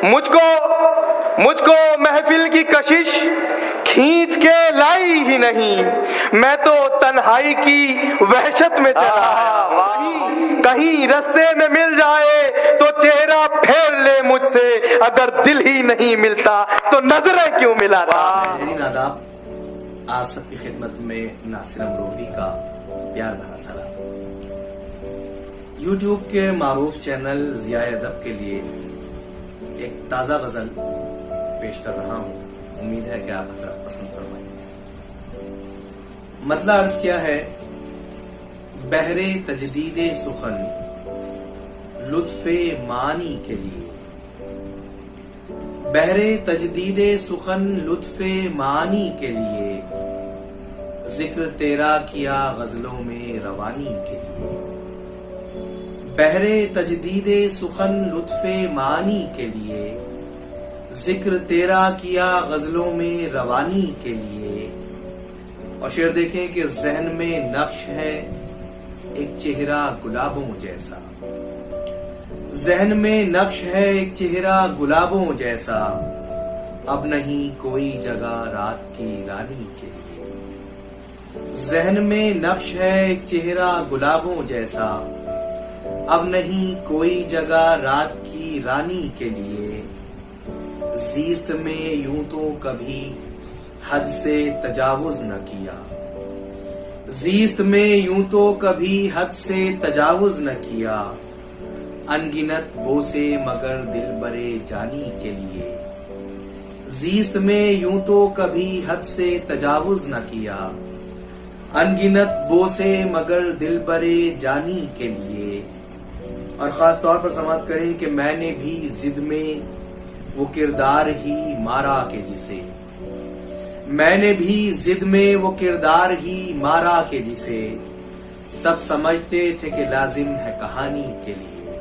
مجھ کو محفل کی کشش کھینچ کے لائی ہی نہیں، میں تو تنہائی کی وحشت میں چلا، کہیں رستے میں مل جائے تو چہرہ پھیر لے مجھ سے، اگر دل ہی نہیں ملتا تو نظریں کیوں ملاتا۔ ناظرین آداب، آپ سب کی خدمت میں ناصر امروہی کا پیار بھرا سلام۔ یوٹیوب کے معروف چینل ضیاء ادب کے لیے ایک تازہ غزل پیش کر رہا ہوں، امید ہے کہ آپ حضرات پسند فرمائیں گے۔ مطلع عرض کیا ہے: بحر تجدید سخن لطف معانی کے لیے، بحر تجدید سخن لطف معانی کے لیے، ذکر تیرا کیا غزلوں میں روانی کے لیے، بحر تجدید سخن لطف معانی کے لیے، ذکر تیرا کیا غزلوں میں روانی کے لیے۔ اور شعر دیکھیں کہ ذہن میں نقش ہے ایک چہرہ گلابوں جیسا، ذہن میں نقش ہے ایک چہرہ گلابوں جیسا، اب نہیں کوئی جگہ رات کی رانی کے لیے، ذہن میں نقش ہے ایک چہرہ گلابوں جیسا، اب نہیں کوئی جگہ رات کی رانی کے لیے، زیست میں یوں تو کبھی حد سے تجاوز نہ کیا، زیست میں یوں تو کبھی حد سے تجاوز نہ کیا، انگنت بوسے مگر دل برے جانی کے لیے، زیست میں یوں تو کبھی حد سے تجاوز نہ کیا، انگنت بوسے مگر دل برے جانی کے لیے۔ اور خاص طور پر سماعت کریں کہ میں نے بھی ضد میں وہ کردار ہی مارا کہ جسے، میں نے بھی ضد میں وہ کردار ہی مارا کہ جسے، سب سمجھتے تھے کہ لازم ہے کہانی کے لیے،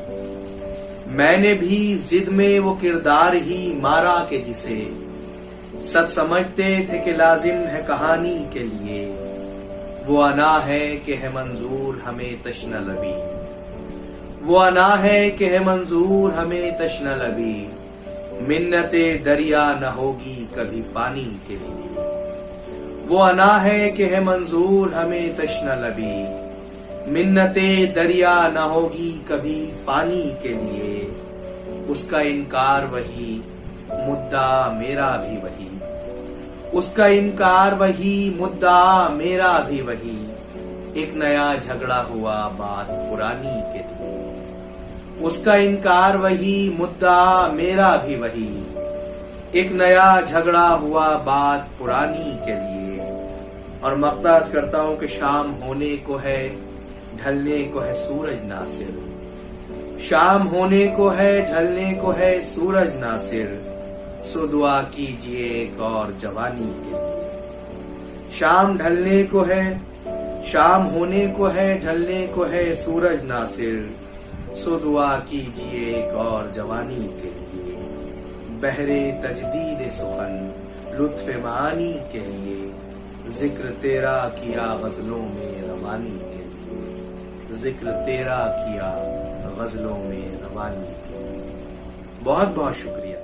میں نے بھی ضد میں وہ کردار ہی مارا کہ جسے، سب سمجھتے تھے کہ لازم ہے کہانی کے لیے، وہ انا ہے کہ ہے منظور ہمیں تشنہ لبی، وہ انا ہے کہ ہے منظور ہمیں تشنہ لبی، منت دریا نہ ہوگی کبھی پانی کے لیے، وہ انا ہے کہ ہے منظور ہمیں تشنہ لبی، منت دریا نہ ہوگی کبھی پانی کے لیے، اس کا انکار وہی مدعا میرا بھی وہی، اس کا انکار وہی مدعا میرا بھی وہی، ایک نیا جھگڑا ہوا بات پرانی کے لیے، اس کا انکار وہی مدعا میرا بھی وہی، ایک نیا جھگڑا ہوا بات پرانی کے لیے۔ اور مقدس کرتا ہوں کہ شام ہونے کو ہے ڈھلنے کو ہے سورج ناصر، شام ہونے کو ہے ڈھلنے کو ہے سورج ناصر، سو دعا کیجئے ایک اور جوانی کے لیے، شام ڈھلنے کو ہے، شام ہونے کو ہے ڈھلنے کو ہے سورج ناصر، سو دعا کیجئے ایک اور جوانی کے لیے، بحر تجدید سخن لطف معانی کے لیے، ذکر تیرا کیا غزلوں میں روانی کے لیے، ذکر تیرا کیا غزلوں میں روانی کے لیے۔ بہت بہت شکریہ۔